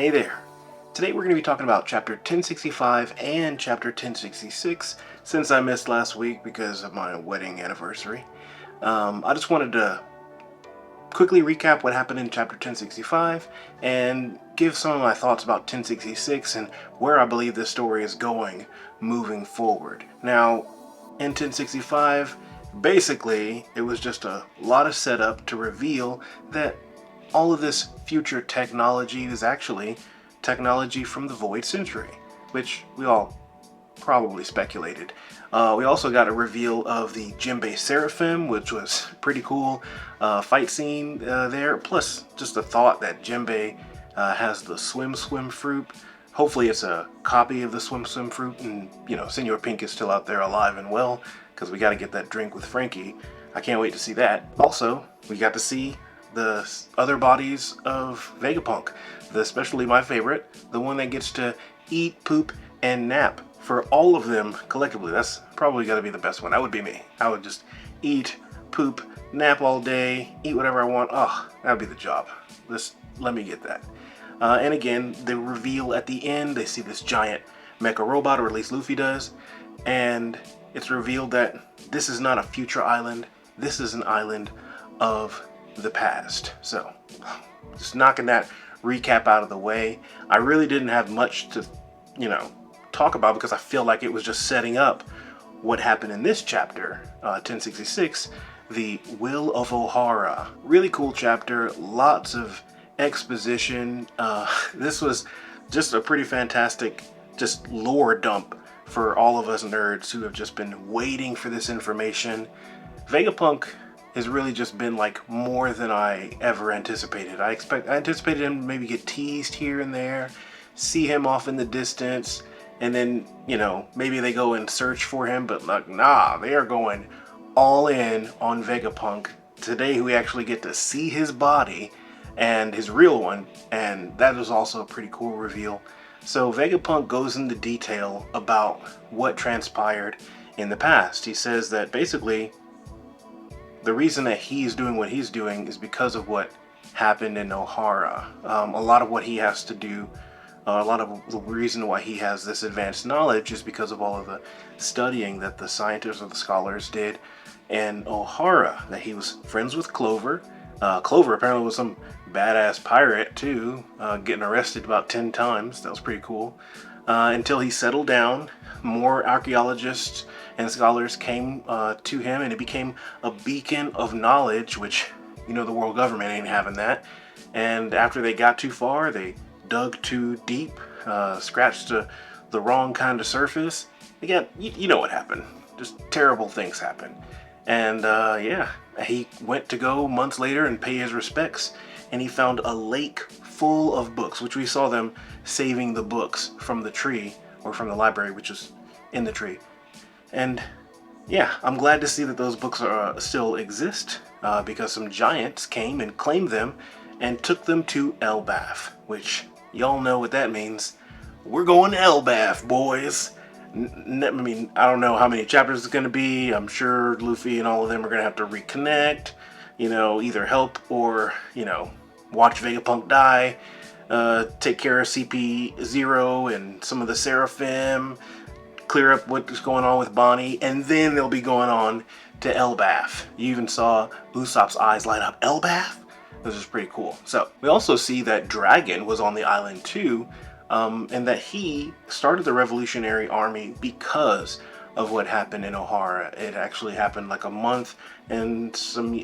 Hey there! Today we're going to be talking about Chapter 1065 and Chapter 1066, since I missed last week because of my wedding anniversary. I just wanted to quickly recap what happened in Chapter 1065 and give some of my thoughts about 1066 and where I believe this story is going moving forward. Now, in 1065, basically, it was just a lot of setup to reveal that all of this future technology is actually technology from the Void Century, which we all probably speculated. We also got a reveal of the Jinbei Seraphim, which was pretty cool fight scene there. Plus, just the thought that Jinbei has the Swim fruit. Hopefully it's a copy of the Swim fruit, and Senor Pink is still out there alive and well, because we got to get that drink with Frankie. I can't wait to see that. Also, we got to see the other bodies of Vegapunk, especially my favorite, the one that gets to eat, poop, and nap for all of them collectively. That's probably got to be the best one. That would be me. I would just eat, poop, nap all day, eat whatever I want. Oh, that would be the job. Let me get that. And again, the reveal at the end, they see this giant mecha robot, or at least Luffy does, and it's revealed that this is not a future island. This is an island of the past. So, just knocking that recap out of the way. I really didn't have much to, talk about, because I feel like it was just setting up what happened in this chapter, 1066, the Will of Ohara. Really cool chapter, lots of exposition. This was just a pretty fantastic, just lore dump for all of us nerds who have just been waiting for this information. Vegapunk has really just been like more than I ever anticipated. I anticipated him to maybe get teased here and there, see him off in the distance, and then, maybe they go and search for him, but like, nah, they are going all in on Vegapunk. Today we actually get to see his body, and his real one, and that is also a pretty cool reveal. So Vegapunk goes into detail about what transpired in the past. He says that basically the reason that he's doing what he's doing is because of what happened in Ohara. A lot of what he has to do, a lot of the reason why he has this advanced knowledge is because of all of the studying that the scientists or the scholars did in Ohara, that he was friends with Clover. Clover apparently was some badass pirate too, getting arrested about 10 times. That was pretty cool. Until he settled down, more archaeologists and scholars came to him, and it became a beacon of knowledge, which, the world government ain't having that. And after they got too far, they dug too deep, scratched the wrong kind of surface. Again, you know what happened. Just terrible things happen. And he went to go months later and pay his respects, and he found a lake full of books, which we saw them saving the books from the tree, or from the library, which is in the tree. And yeah, I'm glad to see that those books still exist, because some giants came and claimed them and took them to Elbaf, which y'all know what that means. We're going to Elbaf, boys. I mean, I don't know how many chapters it's going to be. I'm sure Luffy and all of them are going to have to reconnect, either help or, watch Vegapunk die, take care of CP0 and some of the Seraphim, clear up what's going on with Bonnie, and then they'll be going on to Elbaf. You even saw Usopp's eyes light up. Elbaf? This is pretty cool. So, we also see that Dragon was on the island too, and that he started the Revolutionary Army because of what happened in Ohara. It actually happened like a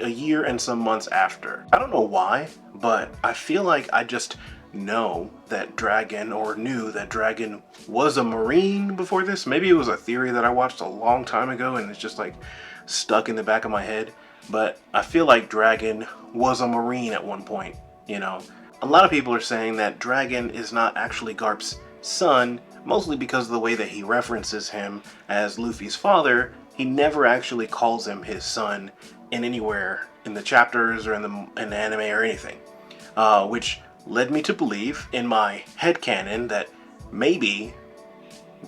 year and some months after. I don't know why, but I feel like I just know that Dragon, or knew that Dragon was a Marine before this. Maybe it was a theory that I watched a long time ago and it's just like stuck in the back of my head. But I feel like Dragon was a Marine at one point, A lot of people are saying that Dragon is not actually Garp's son, mostly because of the way that he references him as Luffy's father. He never actually calls him his son in anywhere in the chapters or in the anime or anything. Which led me to believe in my headcanon that maybe,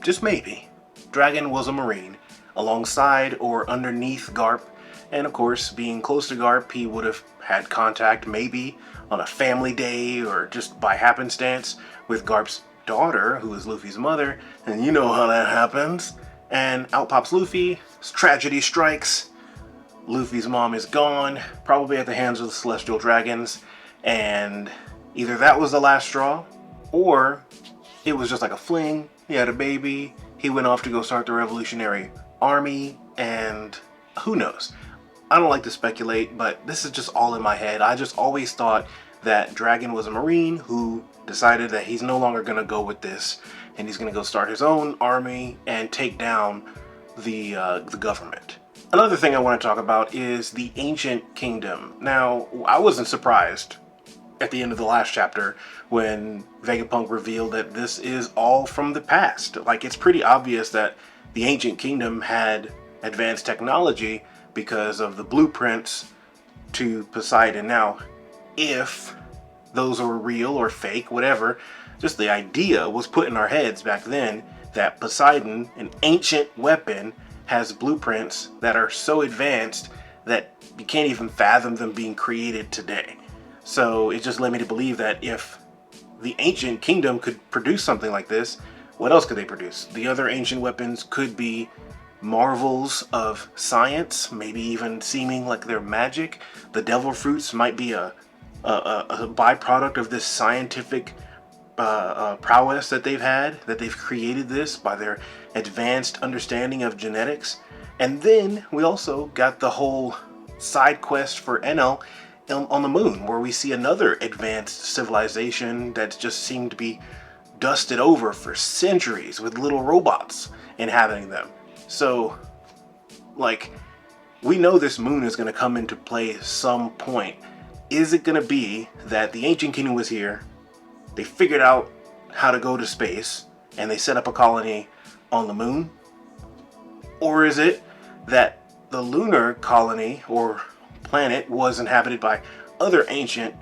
just maybe, Dragon was a Marine alongside or underneath Garp. And of course, being close to Garp, he would have had contact maybe on a family day or just by happenstance with Garp's daughter, who is Luffy's mother, and you know how that happens. And out pops Luffy, tragedy strikes, Luffy's mom is gone, probably at the hands of the Celestial Dragons, and either that was the last straw, or it was just like a fling, he had a baby, he went off to go start the Revolutionary Army, and who knows. I don't like to speculate, but this is just all in my head. I just always thought that Dragon was a Marine who decided that he's no longer going to go with this, and he's going to go start his own army and take down the government. Another thing I want to talk about is the Ancient Kingdom. Now, I wasn't surprised at the end of the last chapter when Vegapunk revealed that this is all from the past. Like, it's pretty obvious that the Ancient Kingdom had advanced technology because of the blueprints to Poseidon. Now, if those were real or fake, whatever, just the idea was put in our heads back then that Poseidon, an ancient weapon, has blueprints that are so advanced that you can't even fathom them being created today. So it just led me to believe that if the Ancient Kingdom could produce something like this, what else could they produce? The other ancient weapons could be marvels of science, maybe even seeming like they're magic. The devil fruits might be a byproduct of this scientific prowess that they've had, that they've created this by their advanced understanding of genetics. And then we also got the whole side quest for Enel on the moon, where we see another advanced civilization that's just seemed to be dusted over for centuries with little robots inhabiting them. So, like, we know this moon is going to come into play some point. Is it going to be that the Ancient Kingdom was here, they figured out how to go to space, and they set up a colony on the moon? Or is it that the lunar colony or planet was inhabited by other ancient,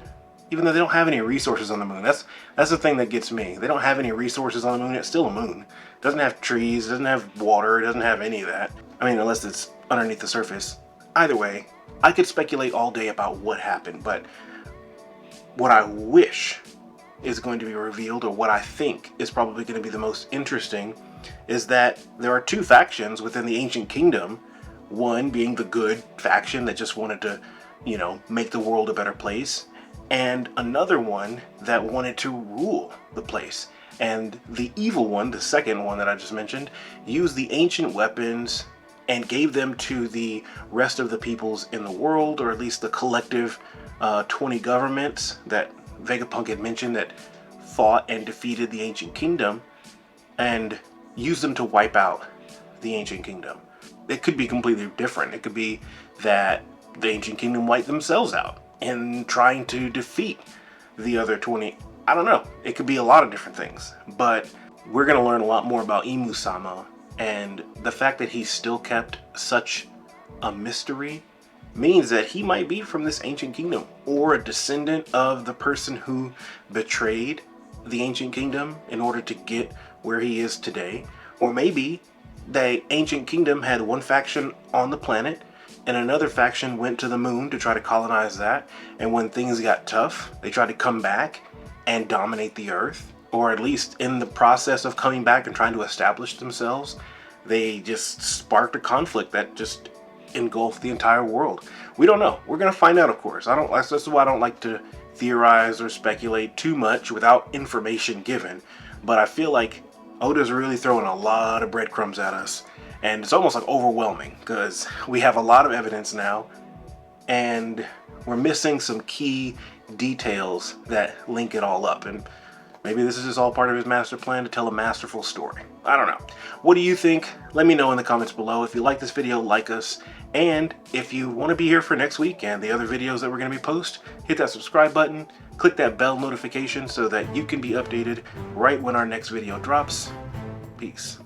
even though they don't have any resources on the moon? That's the thing that gets me. They don't have any resources on the moon. It's still a moon. It doesn't have trees, it doesn't have water, it doesn't have any of that. I mean, unless it's underneath the surface. Either way, I could speculate all day about what happened, but what I wish is going to be revealed, or what I think is probably going to be the most interesting, is that there are two factions within the Ancient Kingdom. One being the good faction that just wanted to, you know, make the world a better place, and another one that wanted to rule the place. And the evil one, the second one that I just mentioned, used the ancient weapons and gave them to the rest of the peoples in the world, or at least the collective 20 governments that Vegapunk had mentioned that fought and defeated the Ancient Kingdom, and used them to wipe out the Ancient Kingdom. It could be completely different. It could be that the Ancient Kingdom wiped themselves out in trying to defeat the other 20. I don't know. It could be a lot of different things. But we're going to learn a lot more about Imu-sama, and the fact that he's still kept such a mystery means that he might be from this Ancient Kingdom, or a descendant of the person who betrayed the Ancient Kingdom in order to get where he is today. Or maybe the Ancient Kingdom had one faction on the planet and another faction went to the moon to try to colonize that, and when things got tough, they tried to come back and dominate the Earth. Or at least in the process of coming back and trying to establish themselves, they just sparked a conflict that just engulfed the entire world. We don't know. We're gonna find out, of course. That's why I don't like to theorize or speculate too much without information given. But I feel like Oda's really throwing a lot of breadcrumbs at us, and it's almost like overwhelming because we have a lot of evidence now, and we're missing some key details that link it all up. And maybe this is just all part of his master plan to tell a masterful story. I don't know. What do you think? Let me know in the comments below. If you like this video, like us. And if you want to be here for next week and the other videos that we're going to be posting, hit that subscribe button, click that bell notification so that you can be updated right when our next video drops. Peace.